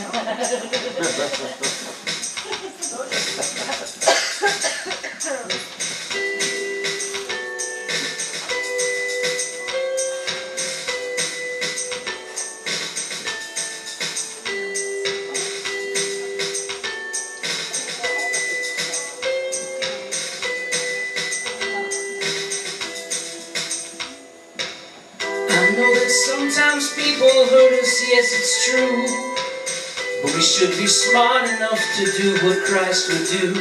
I know that sometimes people hurt us, yes, it's true. But we should be smart enough to do what Christ would do.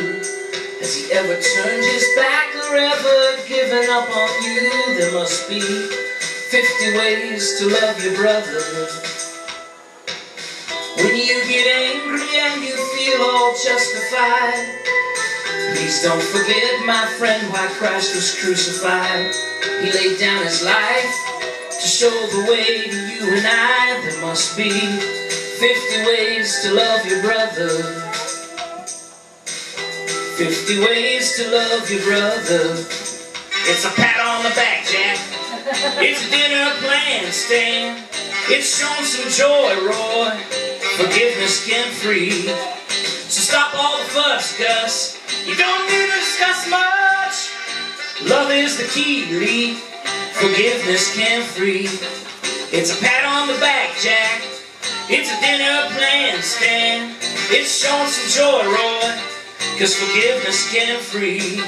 Has he ever turned his back or ever given up on you? There must be 50 ways to love your brother. When you get angry and you feel all justified, please don't forget, my friend, why Christ was crucified. He laid down his life to show the way to you and I. There must be 50 ways to love your brother. 50 ways to love your brother. It's a pat on the back, Jack. It's a dinner plan, Stan. It's showing some joy, Roy. Forgiveness can free. So stop all the fuss, Gus. You don't need to discuss much. Love is the key, Lee. Forgiveness can free. It's a pat on the back, Jack. It's a dinner plan, Stan. It's showing some joy, Roy, 'cause forgiveness can free.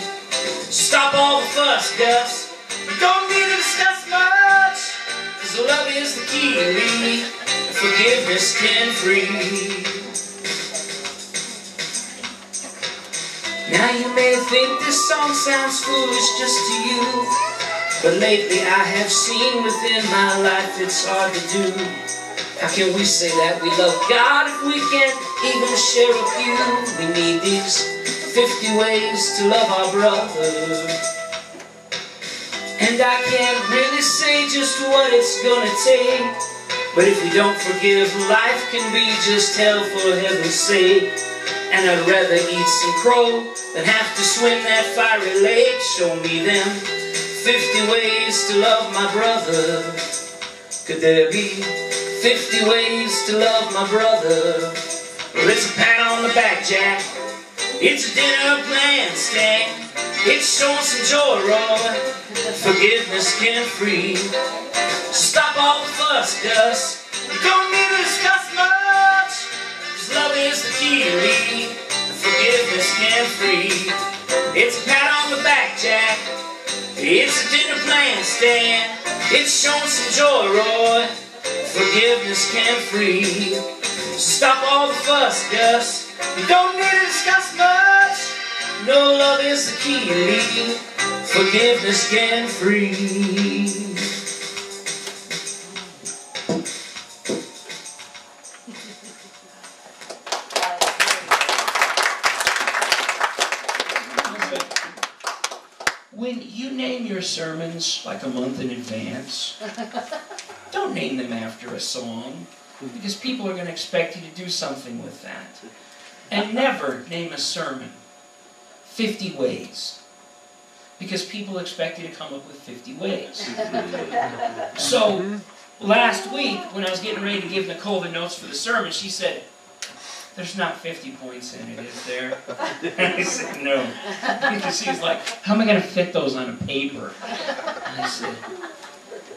Stop all the fuss, Gus. You don't need to discuss much, 'cause love is the key, Lee. Forgiveness can free. Now you may think this song sounds foolish just to you, but lately I have seen within my life it's hard to do. How can we say that we love God if we can't even share a few? We need these 50 ways to love our brother. And I can't really say just what it's gonna take, but if we don't forgive, life can be just hell, for heaven's sake. And I'd rather eat some crow than have to swim that fiery lake. Show me them 50 ways to love my brother. Could there be 50 ways to love my brother? Well, it's a pat on the back, Jack. It's a dinner plan, Stan. It's showing some joy, Roy. Forgiveness can free. Stop all the fuss, Gus. You don't need to discuss much, 'cause love is the key, Lee. Forgiveness can free. It's a pat on the back, Jack. It's a dinner plan, Stan. It's showing some joy, Roy. Forgiveness can free. Stop all the fuss, Gus. You don't need to discuss much. No, love is the key, Lee. Forgiveness can free. When you name your sermons like a month in advance, don't name them after a song, because people are going to expect you to do something with that. And never name a sermon 50 ways, because people expect you to come up with 50 ways. So last week, when I was getting ready to give Nicole the notes for the sermon, she said, "There's not 50 points in it, is there?" And I said, "No." Because she's like, "How am I going to fit those on a paper?" And I said,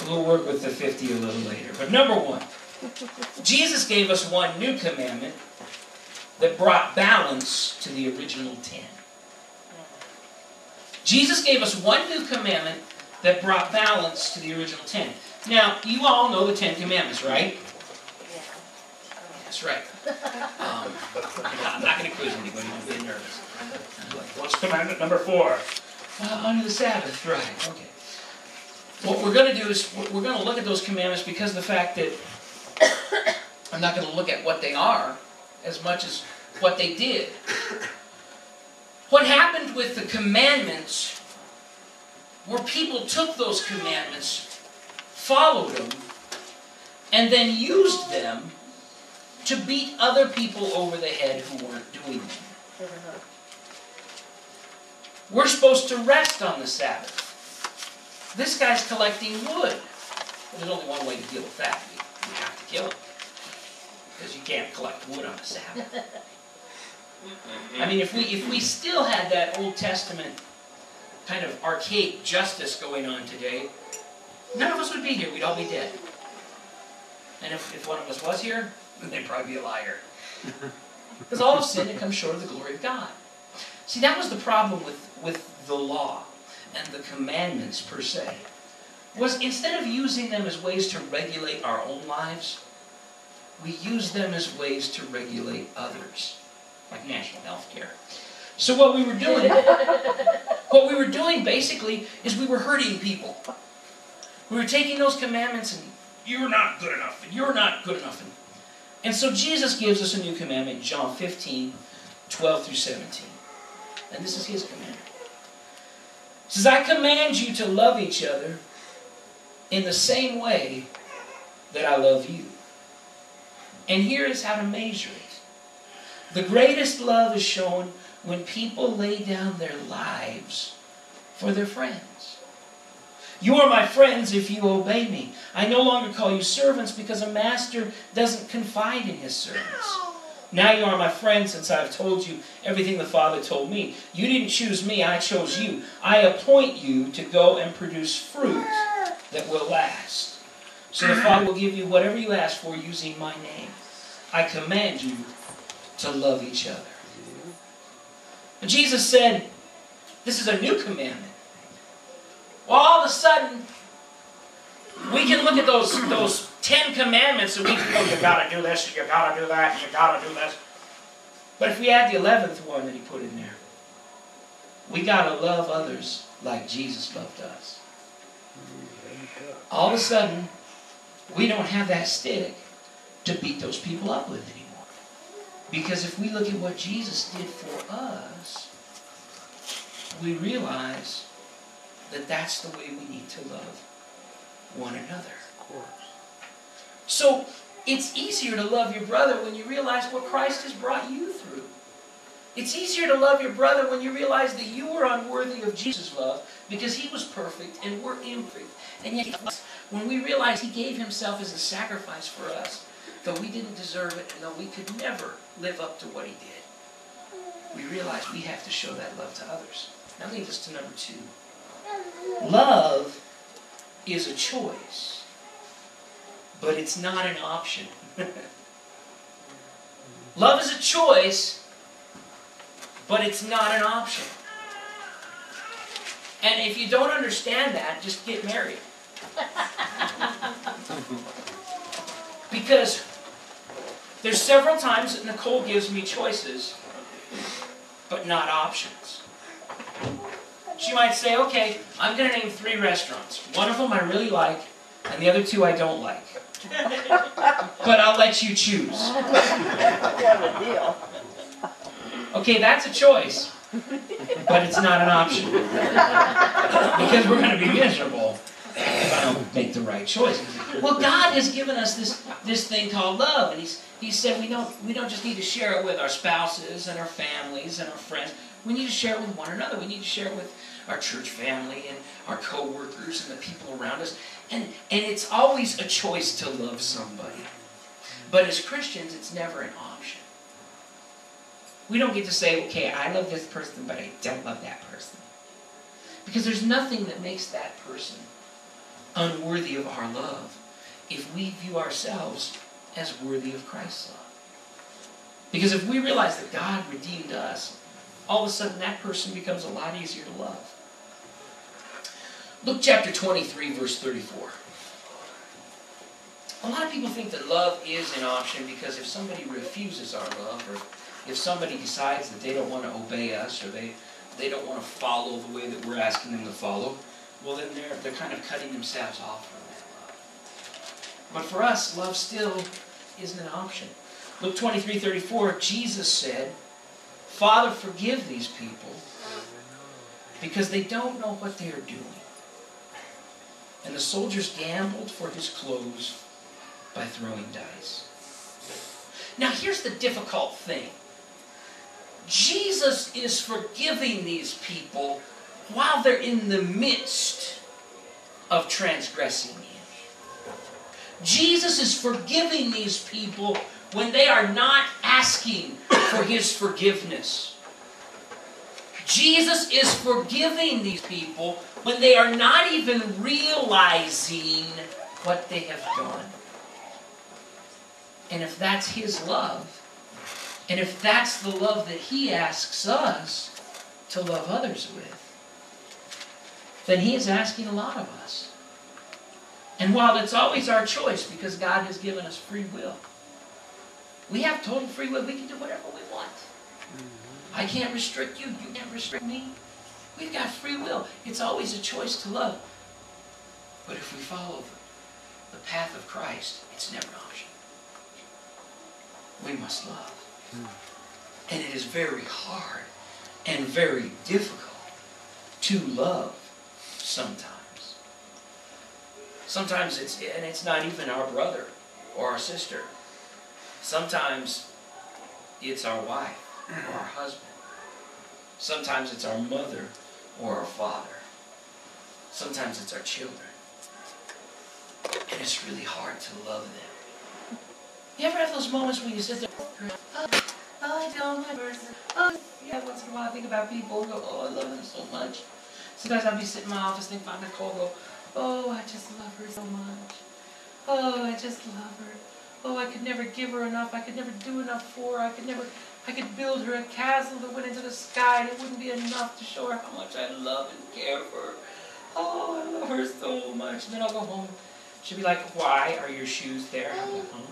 "We'll work with the 50 a little later." But number one, Jesus gave us one new commandment that brought balance to the original 10. Jesus gave us one new commandment that brought balance to the original 10. Now, you all know the 10 commandments, right? Yeah. That's right. I'm not going to quiz anybody. I'm getting nervous. What's commandment number 4? Honor the Sabbath. Right. Okay. What we're going to do is we're going to look at those commandments because of the fact that I'm not going to look at what they are as much as what they did. What happened with the commandments were people took those commandments, followed them, and then used them to beat other people over the head who weren't doing them. We're supposed to rest on the Sabbath. This guy's collecting wood. Well, there's only one way to deal with that. You have to kill him. because you can't collect wood on the Sabbath. I mean, if we still had that Old Testament kind of archaic justice going on today, none of us would be here. We'd all be dead. And if one of us was here, then they'd probably be a liar. Because all of sin had come short of the glory of God. See, that was the problem with the law and the commandments per se. Was instead of using them as ways to regulate our own lives, we use them as ways to regulate others, like national health care. So what we were doing basically is we were hurting people. We were taking those commandments and you're not good enough, and you're not good enough. And so Jesus gives us a new commandment, John 15, 12 through 17. And this is his commandment. He says, I command you to love each other in the same way that I love you. And here is how to measure it. The greatest love is shown when people lay down their lives for their friends. You are my friends if you obey me. I no longer call you servants because a master doesn't confide in his servants. Now you are my friends since I have told you everything the Father told me. You didn't choose me, I chose you. I appoint you to go and produce fruit that will last. So the Father will give you whatever you ask for using my name. I command you to love each other. And Jesus said, this is a new commandment. Well, all of a sudden, we can look at those 10 commandments and we can go, you got to do this, you got to do that, you got to do this. But if we add the 11th one that he put in there, we got to love others like Jesus loved us. All of a sudden, we don't have that stick to beat those people up with anymore. Because if we look at what Jesus did for us, we realize that that's the way we need to love one another. Of course. So, it's easier to love your brother when you realize what Christ has brought you through. It's easier to love your brother when you realize that you were unworthy of Jesus' love because he was perfect and we're imperfect. And yet, when we realize he gave himself as a sacrifice for us, though we didn't deserve it and though we could never live up to what he did, we realize we have to show that love to others. That leads us to number 2. Love is a choice, but it's not an option. Love is a choice, but it's not an option. And if you don't understand that, just get married. Because there's several times that Nicole gives me choices, but not options. She might say, okay, I'm going to name 3 restaurants. One of them I really like, and the other 2 I don't like. But I'll let you choose. Deal. Okay, that's a choice, but it's not an option. Because we're going to be miserable if I don't make the right choice. Well, God has given us this thing called love, and He said we don't just need to share it with our spouses and our families and our friends. We need to share it with one another. We need to share it with our church family and our co-workers and the people around us. And it's always a choice to love somebody. But as Christians, it's never an option. We don't get to say, okay, I love this person, but I don't love that person. Because there's nothing that makes that person unworthy of our love if we view ourselves as worthy of Christ's love. Because if we realize that God redeemed us, all of a sudden that person becomes a lot easier to love. Luke chapter 23, verse 34. A lot of people think that love is an option because if somebody refuses our love, or if somebody decides that they don't want to obey us, or they don't want to follow the way that we're asking them to follow, well then they're kind of cutting themselves off from that love. But for us, love still isn't an option. Luke 23:34, Jesus said, Father, forgive these people because they don't know what they are doing. And the soldiers gambled for his clothes by throwing dice. Now here's the difficult thing. Jesus is forgiving these people while they're in the midst of transgressing him. Jesus is forgiving these people when they are not asking for His forgiveness. Jesus is forgiving these people when they are not even realizing what they have done. And if that's His love, and if that's the love that He asks us to love others with, then He is asking a lot of us. And while it's always our choice, because God has given us free will, we have total free will. We can do whatever we want. I can't restrict you. You can't restrict me. We've got free will. It's always a choice to love. But if we follow the path of Christ, it's never an option. We must love. And it is very hard and very difficult to love sometimes. Sometimes it's not even our brother or our sister. Sometimes it's our wife or our husband. Sometimes it's our mother or our father. Sometimes it's our children. And it's really hard to love them. You ever have those moments when you sit there, oh, I don't my person. Oh, yeah, once in a while I think about people and go, oh, I love them so much. Sometimes I'll be sitting in my office thinking about Nicole and go, oh, I just love her so much. Oh, I just love her. Oh, I could never give her enough. I could never do enough for her. I could build her a castle that went into the sky and it wouldn't be enough to show her how much I love and care for her. Oh, I love her so much. And then I'll go home. She'll be like, why are your shoes there? I'm like, huh?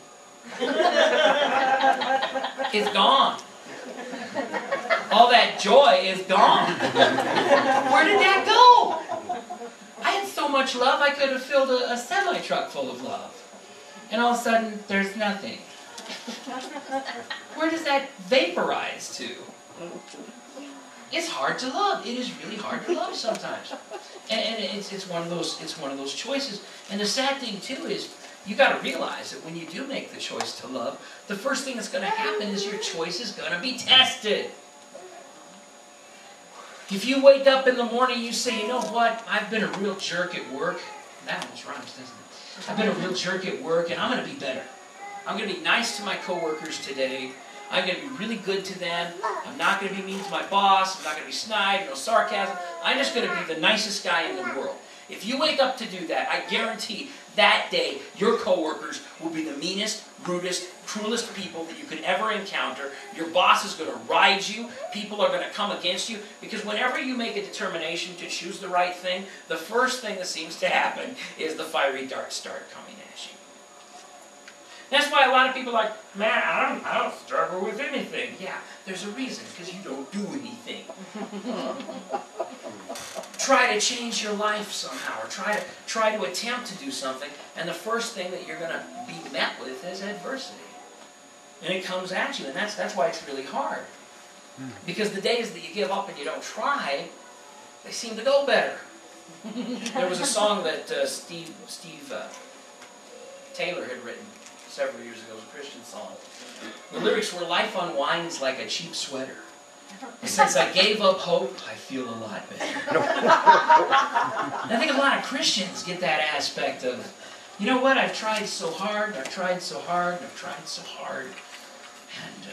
It's gone. All that joy is gone. Where did that go? I had so much love I could have filled a semi-truck full of love. And all of a sudden, there's nothing. Where does that vaporize to? It's hard to love. It is really hard to love sometimes. And it's one of those choices. And the sad thing too is you got to realize that when you do make the choice to love, the first thing that's going to happen is your choice is going to be tested. If you wake up in the morning and you say, you know what, I've been a real jerk at work. That almost rhymes, doesn't it? I've been a real jerk at work and I'm going to be better. I'm going to be nice to my coworkers today. I'm going to be really good to them. I'm not going to be mean to my boss. I'm not going to be snide, no sarcasm. I'm just going to be the nicest guy in the world. If you wake up to do that, I guarantee that day your coworkers will be the meanest, rudest, cruelest people that you could ever encounter. Your boss is going to ride you. People are going to come against you. Because whenever you make a determination to choose the right thing, the first thing that seems to happen is the fiery darts start coming at you. That's why a lot of people are like, man, I don't struggle with anything. Yeah, there's a reason, because you don't do anything. Try to change your life somehow, or try to attempt to do something, and the first thing that you're going to be met with is adversity. And it comes at you, and that's why it's really hard. Because the days that you give up and you don't try, they seem to go better. There was a song that Steve Taylor had written several years ago. It was a Christian song. The lyrics were, life unwinds like a cheap sweater. Since I gave up hope, I feel a lot better. I think a lot of Christians get that aspect of, you know what, I've tried so hard, and I've tried so hard, and I've tried so hard. And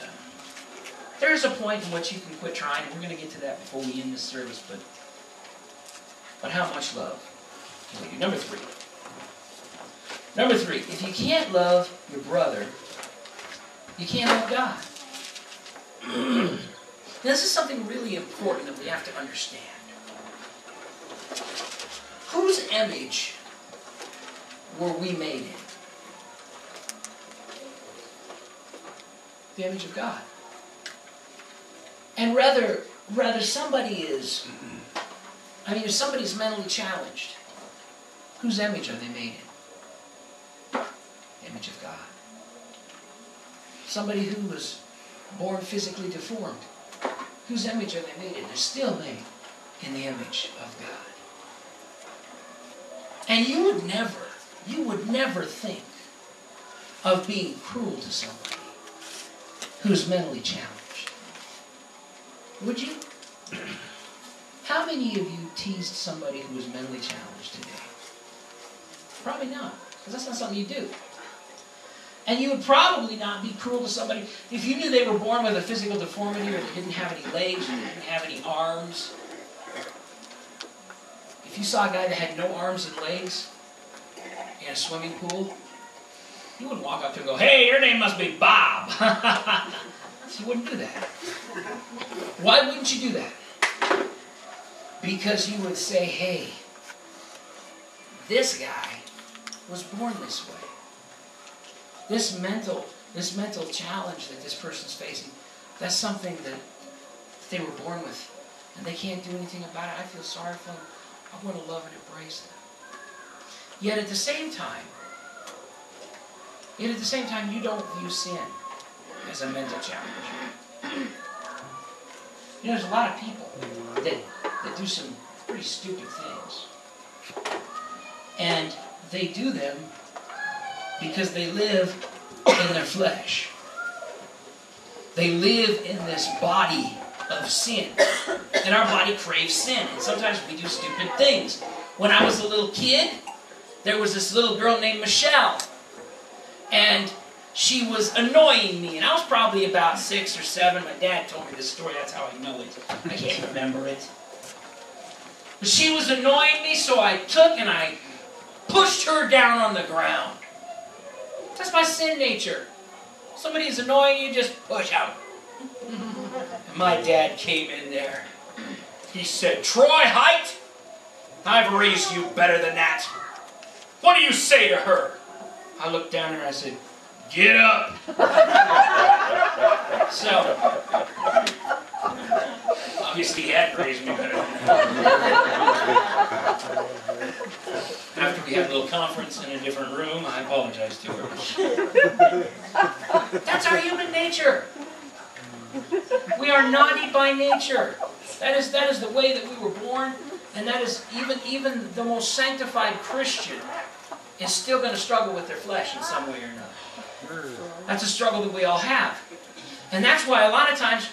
there's a point in which you can quit trying, and we're going to get to that before we end this service, but how much love will you? Number three, if you can't love your brother, you can't love God. Now, this is something really important that we have to understand. Whose image were we made in? The image of God. And rather somebody is, if somebody's mentally challenged, whose image are they made in? The image of God. Somebody who was born physically deformed, whose image are they made in? They're still made in the image of God. And you would never think of being cruel to somebody who's mentally challenged. Would you? How many of you teased somebody who was mentally challenged today? Probably not, because that's not something you do. And you would probably not be cruel to somebody if you knew they were born with a physical deformity or they didn't have any legs or they didn't have any arms. If you saw a guy that had no arms and legs in a swimming pool, you wouldn't walk up to him and go, "Hey, your name must be Bob." You wouldn't do that. Why wouldn't you do that? Because you would say, "Hey, this guy was born this way. This mental challenge that this person's facing, that's something that they were born with, and they can't do anything about it. I feel sorry for them. I want to love and embrace them." Yet at the same time, you don't view sin as a mental challenge. You know, there's a lot of people that do some pretty stupid things. And they do them because they live in their flesh. They live in this body of sin. And our body craves sin. And sometimes we do stupid things. When I was a little kid, there was this little girl named Michelle. And she was annoying me. And I was probably about 6 or 7. My dad told me this story. That's how I know it. I can't remember it. But she was annoying me, so I took and I pushed her down on the ground. That's my sin nature. Somebody is annoying you, just push out. And my dad came in there. He said, "Troy Height, I've raised you better than that. What do you say to her?" I looked down at her and I said, "Get up." So, obviously he had raised me better than that. After we had a little conference in a different room, I apologized to her. That's our human nature. We are naughty by nature. That is the way that we were born, and that is even the most sanctified Christian is still going to struggle with their flesh in some way or another. That's a struggle that we all have. And that's why a lot of times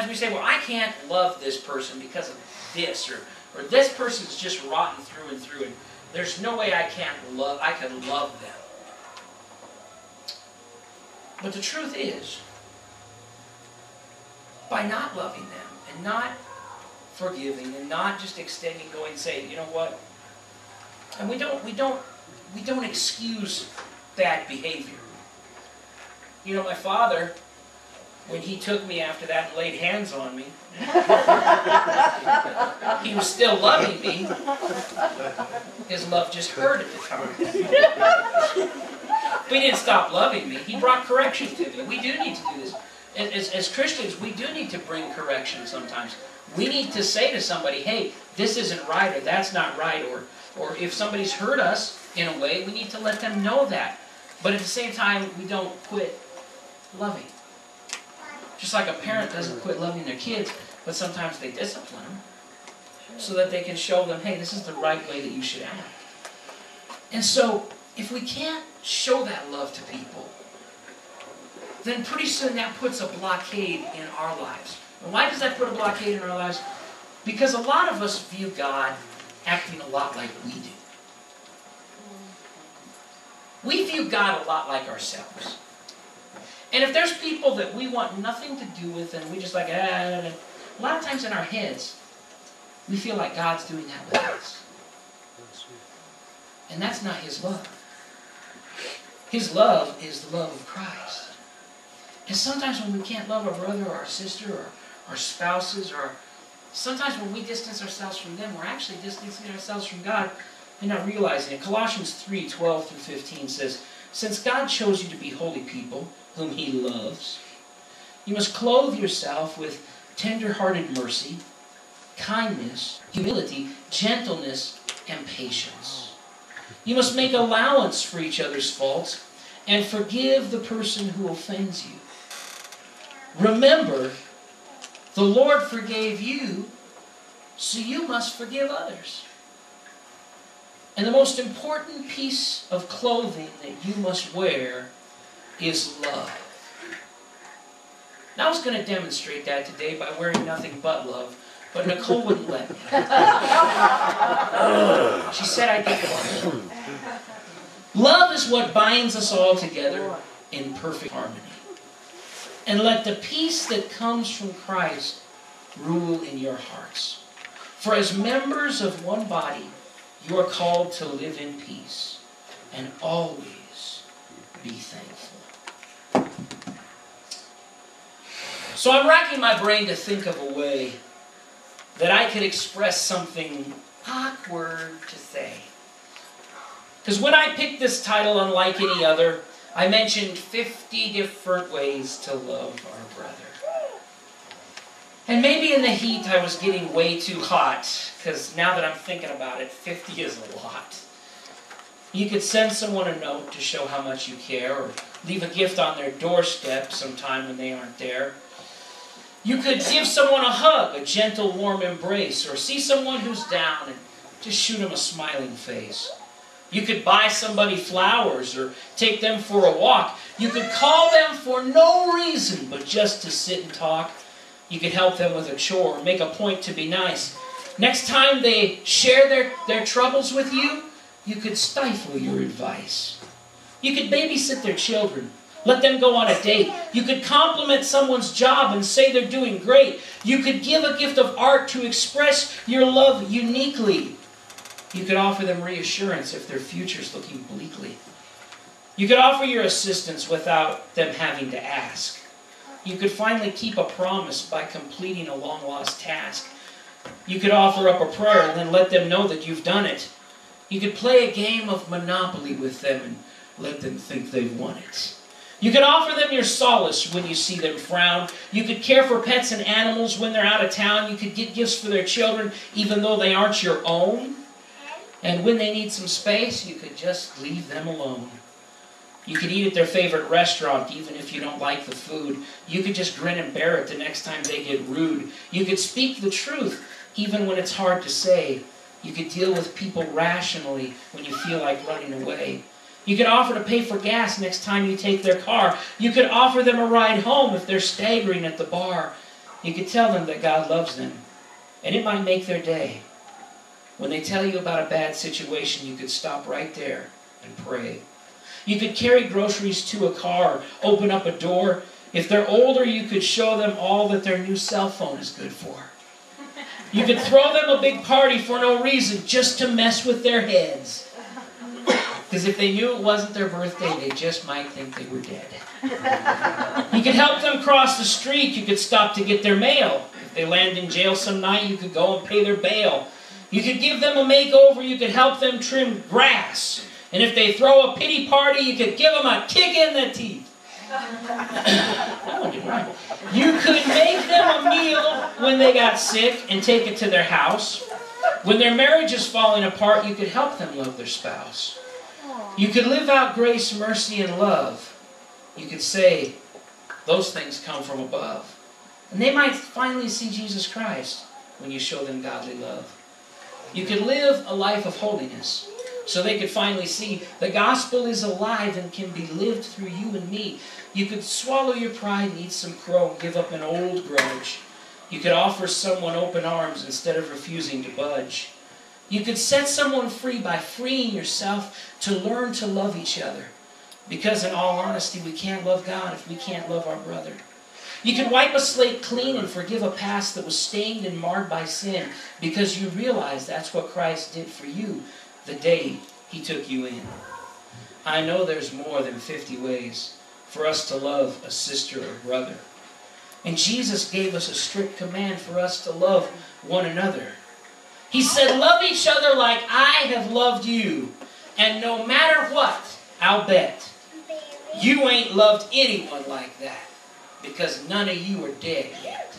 we say, "Well, I can't love this person because of this," or "This person's just rotten through and through, and there's no way I can love them." But the truth is, by not loving them and not forgiving and not just extending, going and saying, "You know what?" And we don't excuse bad behavior. You know, my father, when he took me after that and laid hands on me, he was still loving me. His love just hurt at the time. But he didn't stop loving me. He brought correction to me. We do need to do this. As Christians, we do need to bring correction sometimes. We need to say to somebody, "Hey, this isn't right," or "That's not right," or if somebody's hurt us in a way, we need to let them know that. But at the same time, we don't quit loving. Just like a parent doesn't quit loving their kids, but sometimes they discipline them so that they can show them, "Hey, this is the right way that you should act." And so, if we can't show that love to people, then pretty soon that puts a blockade in our lives. And why does that put a blockade in our lives? Because a lot of us view God acting a lot like we do. We view God a lot like ourselves. And if there's people that we want nothing to do with and we just like, a lot of times in our heads, we feel like God's doing that with us. And that's not His love. His love is the love of Christ. And sometimes when we can't love our brother or our sister or our spouses, or sometimes when we distance ourselves from them, we're actually distancing ourselves from God and not realizing it. Colossians 3:12-15 says, "Since God chose you to be holy people, whom He loves, you must clothe yourself with tender-hearted mercy, kindness, humility, gentleness, and patience. You must make allowance for each other's faults and forgive the person who offends you. Remember, the Lord forgave you, so you must forgive others." And the most important piece of clothing that you must wear is love. Now I was going to demonstrate that today by wearing nothing but love, but Nicole wouldn't let me. She said I did. Love is what binds us all together in perfect harmony. And let the peace that comes from Christ rule in your hearts. For as members of one body, you are called to live in peace and always be thankful. So I'm racking my brain to think of a way that I could express something awkward to say. Because when I picked this title, unlike any other, I mentioned 50 different ways to love our brother. And maybe in the heat I was getting way too hot, because now that I'm thinking about it, 50 is a lot. You could send someone a note to show how much you care, or leave a gift on their doorstep sometime when they aren't there. You could give someone a hug, a gentle, warm embrace, or see someone who's down and just shoot them a smiling face. You could buy somebody flowers or take them for a walk. You could call them for no reason but just to sit and talk. You could help them with a chore, make a point to be nice. Next time they share their troubles with you, you could stifle your advice. You could babysit their children. Let them go on a date. You could compliment someone's job and say they're doing great. You could give a gift of art to express your love uniquely. You could offer them reassurance if their future's looking bleakly. You could offer your assistance without them having to ask. You could finally keep a promise by completing a long-lost task. You could offer up a prayer and then let them know that you've done it. You could play a game of Monopoly with them and let them think they've won it. You could offer them your solace when you see them frown. You could care for pets and animals when they're out of town. You could get gifts for their children even though they aren't your own. And when they need some space, you could just leave them alone. You could eat at their favorite restaurant even if you don't like the food. You could just grin and bear it the next time they get rude. You could speak the truth even when it's hard to say. You could deal with people rationally when you feel like running away. You could offer to pay for gas next time you take their car. You could offer them a ride home if they're staggering at the bar. You could tell them that God loves them, and it might make their day. When they tell you about a bad situation, you could stop right there and pray. You could carry groceries to a car, open up a door. If they're older, you could show them all that their new cell phone is good for. You could throw them a big party for no reason, just to mess with their heads. Because if they knew it wasn't their birthday, they just might think they were dead. You could help them cross the street. You could stop to get their mail. If they land in jail some night, you could go and pay their bail. You could give them a makeover. You could help them trim grass. And if they throw a pity party, you could give them a kick in the teeth. That one didn't rhyme. You could make them a meal when they got sick and take it to their house. When their marriage is falling apart, you could help them love their spouse. You could live out grace, mercy, and love. You could say, those things come from above. And they might finally see Jesus Christ when you show them godly love. You could live a life of holiness so they could finally see the gospel is alive and can be lived through you and me. You could swallow your pride and eat some crow and give up an old grudge. You could offer someone open arms instead of refusing to budge. You could set someone free by freeing yourself to learn to love each other. Because in all honesty, we can't love God if we can't love our brother. You could wipe a slate clean and forgive a past that was stained and marred by sin, because you realize that's what Christ did for you the day He took you in. I know there's more than 50 ways for us to love a sister or brother. And Jesus gave us a strict command for us to love one another. He said, love each other like I have loved you. And no matter what, I'll bet you ain't loved anyone like that. Because none of you are dead yet.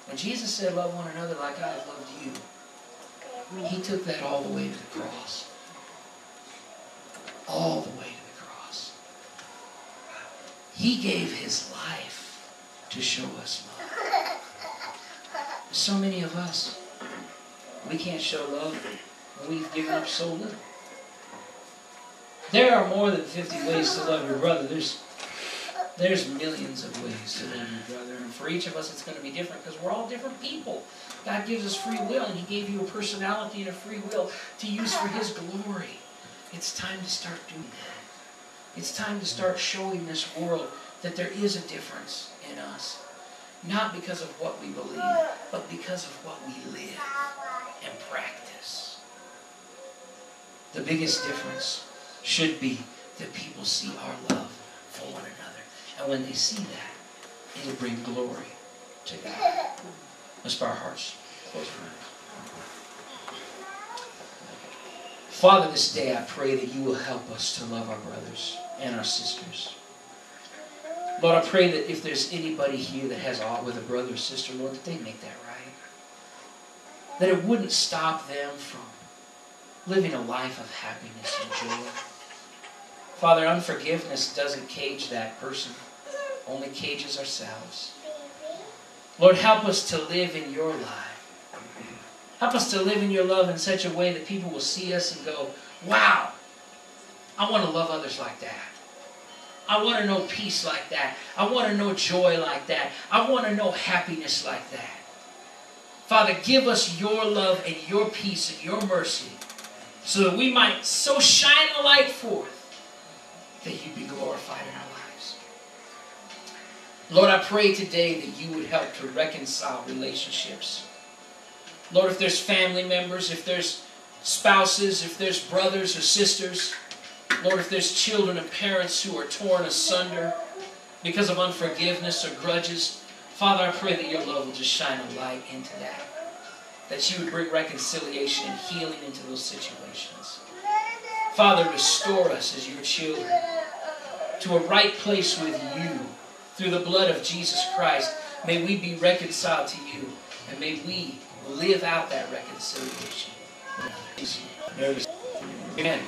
When Jesus said, love one another like I have loved you, He took that all the way to the cross. All the way to the cross. He gave His life to show us love. So many of us, we can't show love when we've given up so little. There are more than 50 ways to love your brother. There's There's millions of ways to love your brother. And for each of us, it's going to be different because we're all different people. God gives us free will, and He gave you a personality and a free will to use for His glory. It's time to start doing that. It's time to start showing this world that there is a difference in us. Not because of what we believe, but because of what we live and practice. The biggest difference should be that people see our love for one another. And when they see that, it'll bring glory to God. Let's bow our hearts. Close our eyes. Father, this day I pray that you will help us to love our brothers and our sisters. Lord, I pray that if there's anybody here that has aught with a brother or sister, Lord, that they make that right. That it wouldn't stop them from living a life of happiness and joy. Father, unforgiveness doesn't cage that person, only cages ourselves. Lord, help us to live in your life. Help us to live in your love in such a way that people will see us and go, wow, I want to love others like that. I want to know peace like that. I want to know joy like that. I want to know happiness like that. Father, give us your love and your peace and your mercy so that we might so shine a light forth that you be glorified in our lives. Lord, I pray today that you would help to reconcile relationships. Lord, if there's family members, if there's spouses, if there's brothers or sisters, Lord, if there's children and parents who are torn asunder because of unforgiveness or grudges, Father, I pray that your love will just shine a light into that. That you would bring reconciliation and healing into those situations. Father, restore us as your children to a right place with you through the blood of Jesus Christ. May we be reconciled to you, and may we live out that reconciliation. Amen.